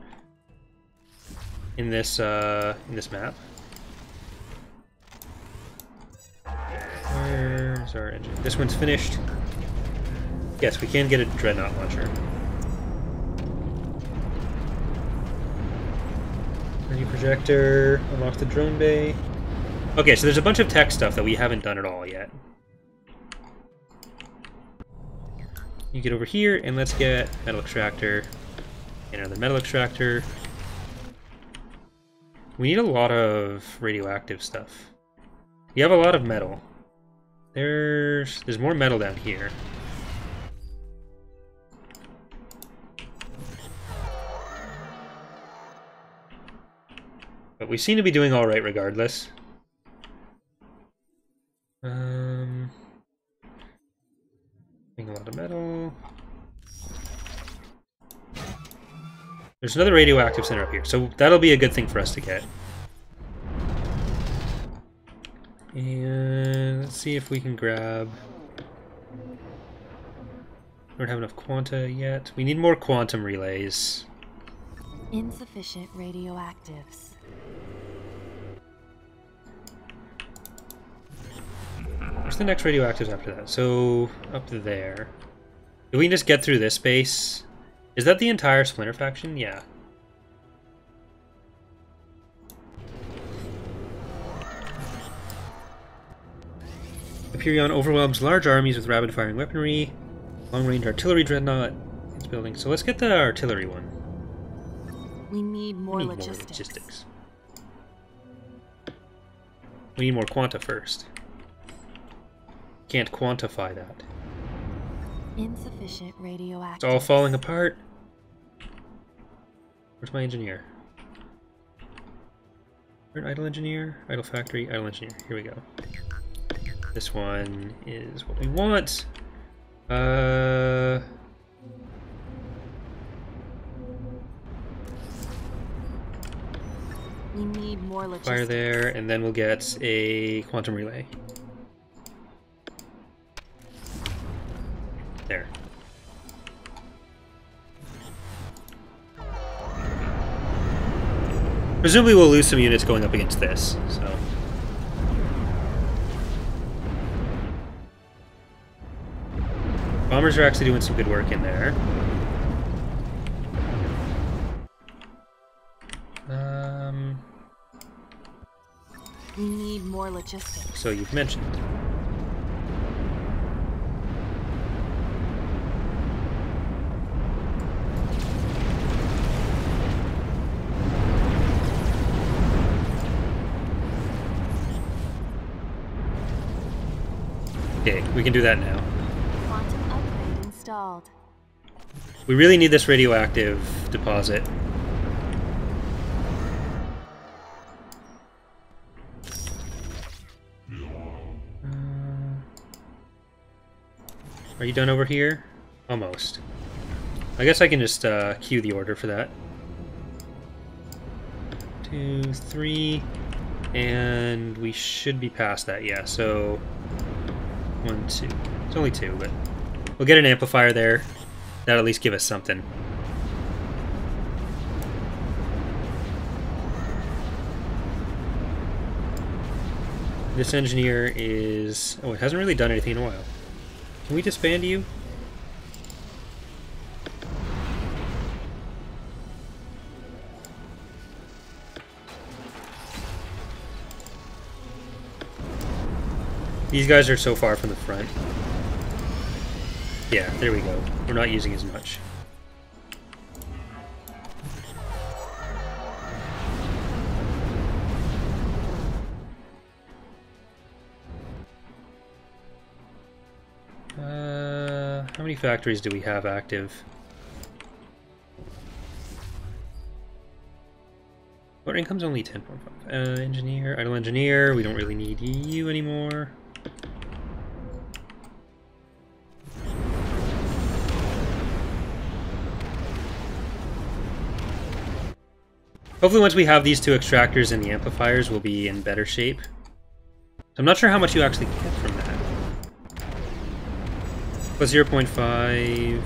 In this map. Where's our engine? This one's finished. Yes, we can get a Dreadnought launcher. Ready projector, unlock the drone bay. Okay, so there's a bunch of tech stuff that we haven't done at all yet. You get over here, and let's get metal extractor, and another metal extractor. We need a lot of radioactive stuff. We have a lot of metal. There's more metal down here. But we seem to be doing all right regardless. A lot of metal. There's another radioactive center up here, so that'll be a good thing for us to get. And let's see if we can grab... We don't have enough quanta yet. We need more quantum relays. Insufficient radioactives. Where's the next radioactives after that? So, up there. Do we just get through this space? Is that the entire Splinter faction? Yeah. Hyperion overwhelms large armies with rapid-firing weaponry. Long-range artillery dreadnought. It's building. So let's get the artillery one. We need more logistics. We need more quanta first. Can't quantify that. Insufficient radioactive. It's all falling apart. Where's my engineer? Where's idle engineer? Idle factory, idle engineer. Here we go. This one is what we want. We need more logistics. Fire there, and then we'll get a quantum relay. There. Presumably we'll lose some units going up against this, so... Bombers are actually doing some good work in there. We need more logistics. So you've mentioned. Okay, we can do that now. Quantum upgrade installed. We really need this radioactive deposit. Are you done over here? Almost. I guess I can just queue the order for that. 2, 3, and we should be past that, yeah, so 1, 2. It's only 2, but we'll get an amplifier there. That'll at least give us something. This engineer is... Oh, it hasn't really done anything in a while. Can we disband you? These guys are so far from the front. Yeah, there we go. We're not using as much. How many factories do we have active? Our income's only 10.5. Engineer, idle engineer, we don't really need you anymore. Hopefully once we have these two extractors and the amplifiers, we'll be in better shape. I'm not sure how much you actually get from that. Plus 0.5.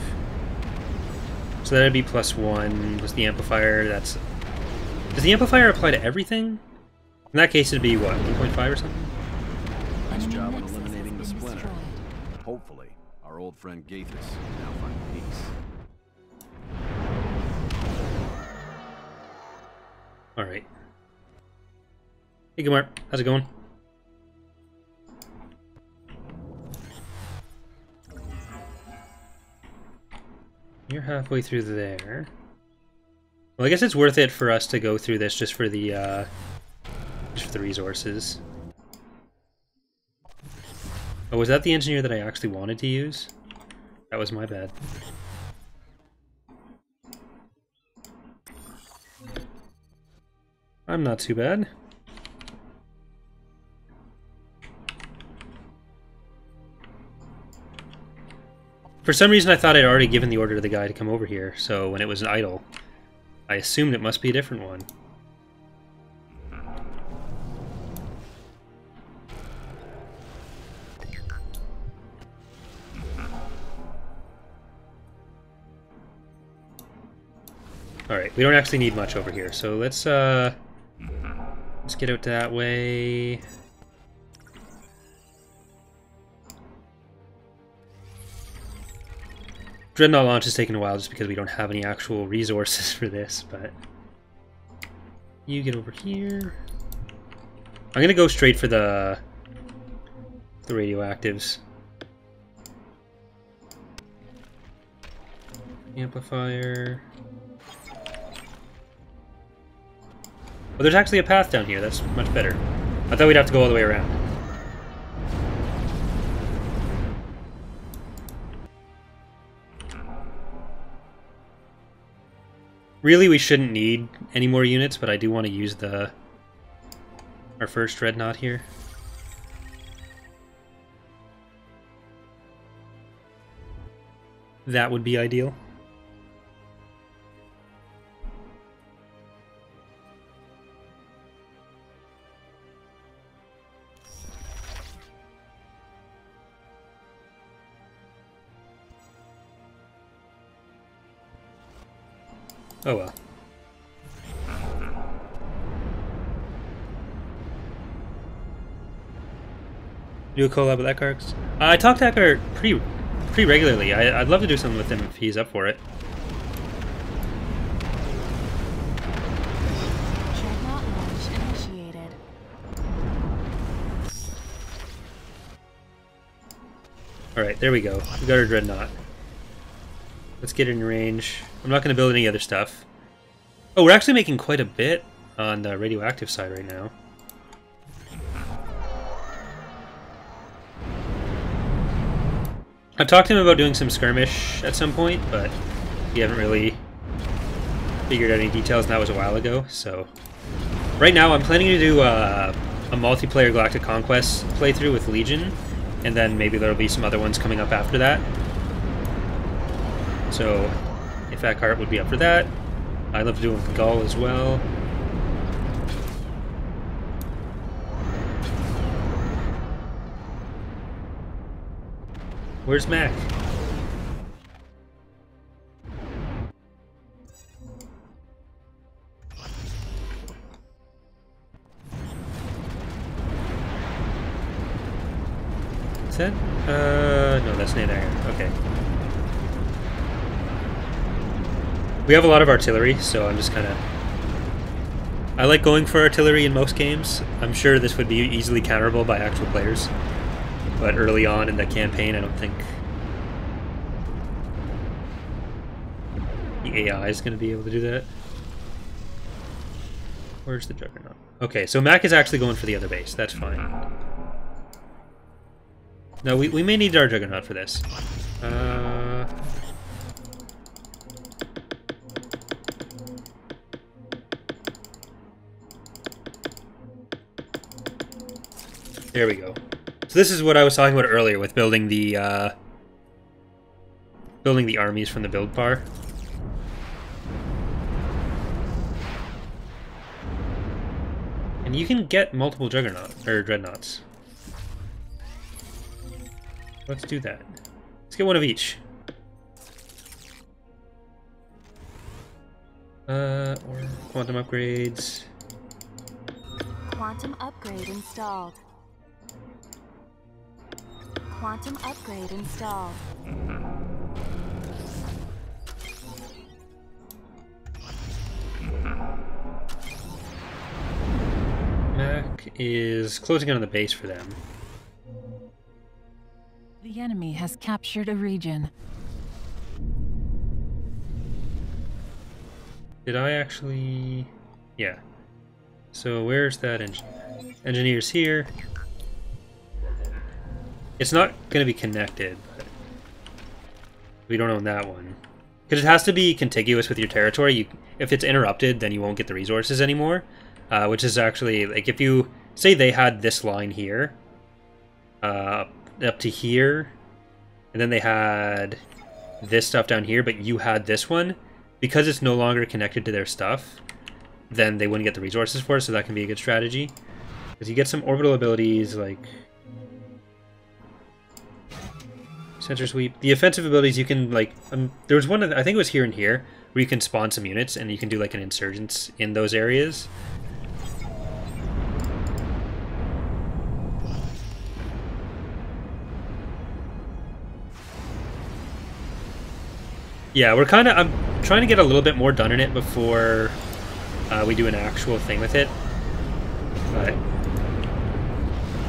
So that'd be +1 plus the amplifier. That's. Does the amplifier apply to everything? In that case, it'd be what, 1.5 or something? Nice job on eliminating the splinter. Hopefully, our old friend Gaithus can now find peace. Alright. Hey, Gamar. How's it going? You're halfway through there. Well, I guess it's worth it for us to go through this just for the resources. Oh, was that the engineer that I actually wanted to use? That was my bad. I'm not too bad. For some reason I thought I'd already given the order to the guy to come over here, so when it was an idle, I assumed it must be a different one. Alright, we don't actually need much over here, so let's get out that way. Dreadnought launch is taking a while just because we don't have any actual resources for this, but you get over here. I'm gonna go straight for the radioactives. Amplifier. Oh, there's actually a path down here. That's much better. I thought we'd have to go all the way around. Really, we shouldn't need any more units, but I do want to use our first dreadnought here. That would be ideal. Oh well. Do a collab with Eckhart? I talk to Eckhart pretty regularly. I'd love to do something with him if he's up for it. Dreadnought launch initiated. Alright, there we go. We got our dreadnought. Let's get in range. I'm not going to build any other stuff. Oh, we're actually making quite a bit on the radioactive side right now. I've talked to him about doing some skirmish at some point, but we haven't really figured out any details, and that was a while ago, so... Right now, I'm planning to do a multiplayer Galactic Conquest playthrough with Legion, and then maybe there'll be some other ones coming up after that. So, if Eckhart would be up for that, I'd love to do it with Gull as well. Where's Mac? Is that? No, that's near there. Okay. We have a lot of artillery, so I'm just kind of... I like going for artillery in most games. I'm sure this would be easily counterable by actual players. But early on in the campaign, I don't think the AI is going to be able to do that. Where's the Juggernaut? Okay, so Mac is actually going for the other base. That's fine. No, we may need our Juggernaut for this. There we go. So this is what I was talking about earlier with building the armies from the build bar. And you can get multiple dreadnoughts. Let's do that. Let's get one of each. Or quantum upgrades. Quantum upgrade installed. Quantum upgrade installed. Mac is closing in on the base for them. The enemy has captured a region. Did I actually... Yeah. So where's that engineer's here. It's not going to be connected, but we don't own that one. Because it has to be contiguous with your territory. If it's interrupted, then you won't get the resources anymore. Which is actually, like, if you... Say they had this line here. Up to here. And then they had this stuff down here, but you had this one. Because it's no longer connected to their stuff, then they wouldn't get the resources for it, so that can be a good strategy. Because you get some orbital abilities, like... Sensor sweep. The offensive abilities you can, like... there was one, I think it was here and here, where you can spawn some units, and you can do, like, an insurgence in those areas. Yeah, we're kind of... I'm trying to get a little bit more done in it before we do an actual thing with it. But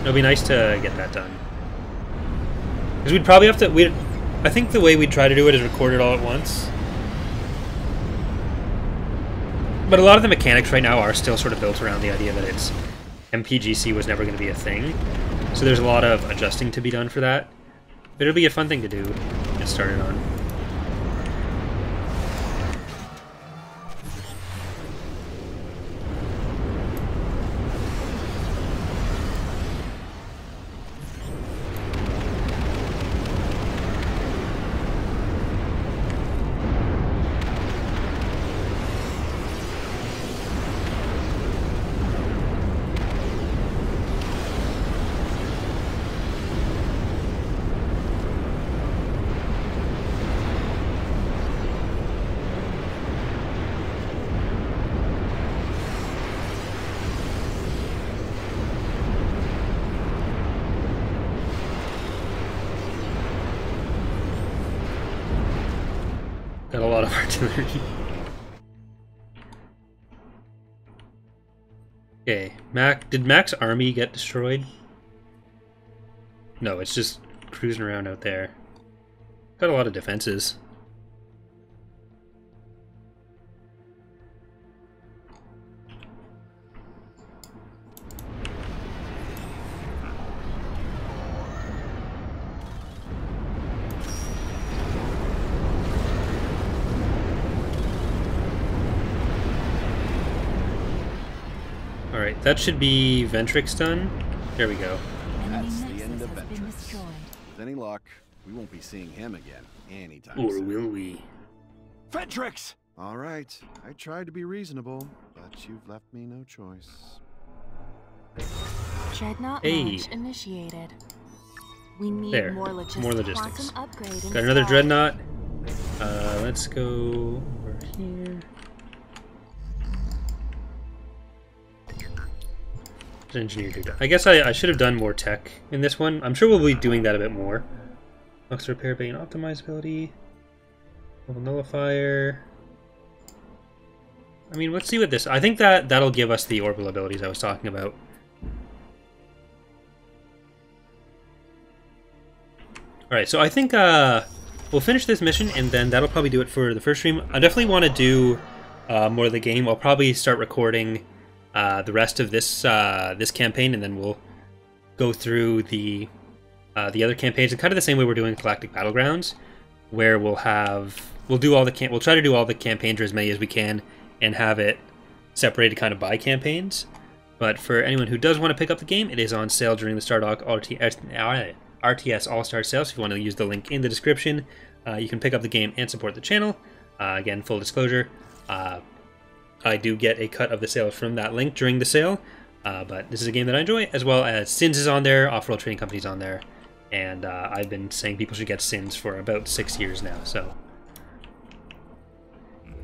it'll be nice to get that done. Because we'd probably have to... I think the way we'd try to do it is record it all at once. But a lot of the mechanics right now are still sort of built around the idea that it's... MPGC was never going to be a thing. So there's a lot of adjusting to be done for that. But it'll be a fun thing to do. Get started on. Got a lot of artillery. Okay, did Mac's army get destroyed? No, it's just cruising around out there. Got a lot of defenses. Alright, that should be Ventrix done. There we go. That's the end of Ventrix. With any luck, we won't be seeing him again anytime soon. Or will we? Ventrix! All right, I tried to be reasonable, but you've left me no choice. Dreadnought Hey. launch initiated. We need There. more logistics. More logistics. Quantum upgrade Got another installed. dreadnought. Let's go over here. Engineer dude. I guess I should have done more tech in this one. I'm sure we'll be doing that a bit more. Flux repair bay and optimizability. Level nullifier. I mean, let's see what this... I think that'll give us the orbital abilities I was talking about. Alright, so I think we'll finish this mission, and then that'll probably do it for the first stream. I definitely want to do more of the game. I'll probably start recording the rest of this this campaign, and then we'll go through the the other campaigns, and kind of the same way we're doing Galactic Battlegrounds, where we'll try to do all the campaigns, or as many as we can, and have it separated kind of by campaigns. But for anyone who does want to pick up the game, it is on sale during the Stardock RTS All-Star sale, so if you want to use the link in the description, you can pick up the game and support the channel. Again, full disclosure, I do get a cut of the sales from that link during the sale, but this is a game that I enjoy, as well as Sins is on there, Off-Road Trading Company's on there, and I've been saying people should get Sins for about 6 years now, so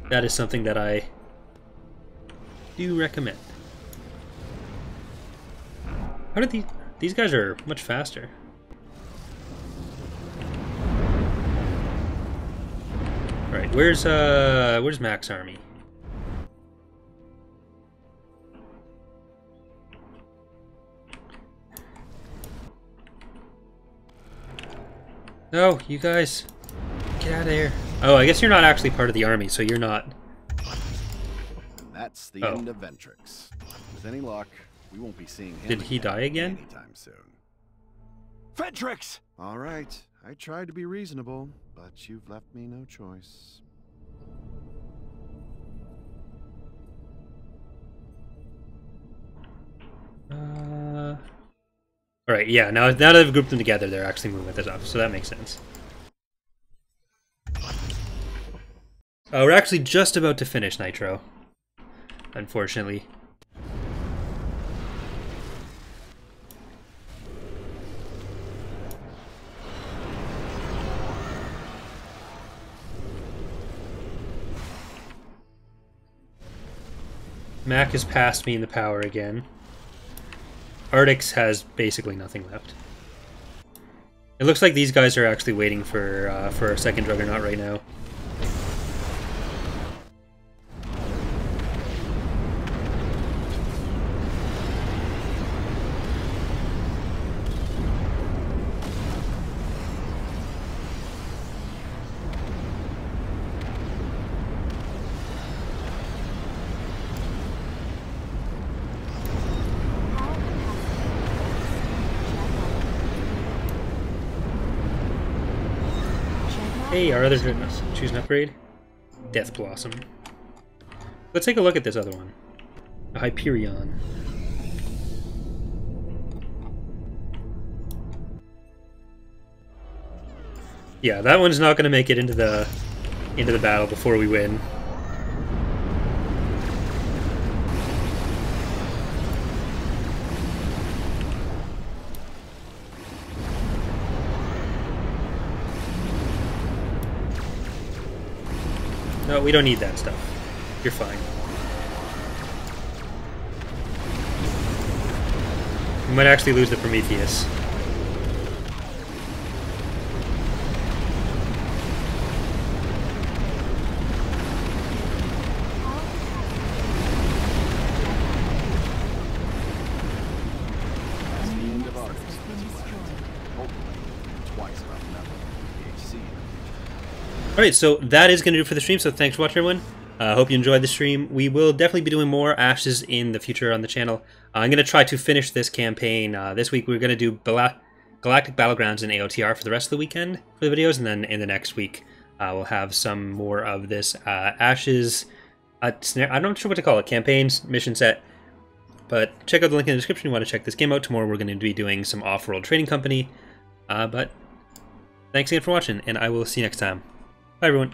that is something that I do recommend. How did these guys are much faster? Right, where's Mac's army? No, you guys, get out of here. Oh, I guess you're not actually part of the army, so you're not. That's the end of Ventrix. With any luck, we won't be seeing him. Did he die again? Anytime soon. Ventrix! All right, I tried to be reasonable, but you've left me no choice. Alright, yeah, now that I've grouped them together, they're actually moving this up, so that makes sense. We're actually just about to finish Nitro, unfortunately. Mac has passed me in the power again. Arctics has basically nothing left. It looks like these guys are actually waiting for a second Juggernaut right now. Hey, our other Dreadnoughts. Choose an upgrade. Death Blossom. Let's take a look at this other one. A Hyperion. Yeah, that one's not going to make it into the battle before we win. No, we don't need that stuff. You're fine. We might actually lose the Prometheus. Alright, so that is going to do it for the stream, so thanks for watching, everyone. I hope you enjoyed the stream. We will definitely be doing more Ashes in the future on the channel. I'm going to try to finish this campaign. This week we're going to do Galactic Battlegrounds and AOTR for the rest of the weekend for the videos, and then in the next week we'll have some more of this Ashes, I'm not sure what to call it, campaigns, mission set. But check out the link in the description if you want to check this game out. Tomorrow we're going to be doing some Off-World Trading Company. But thanks again for watching, and I will see you next time. Bye, everyone.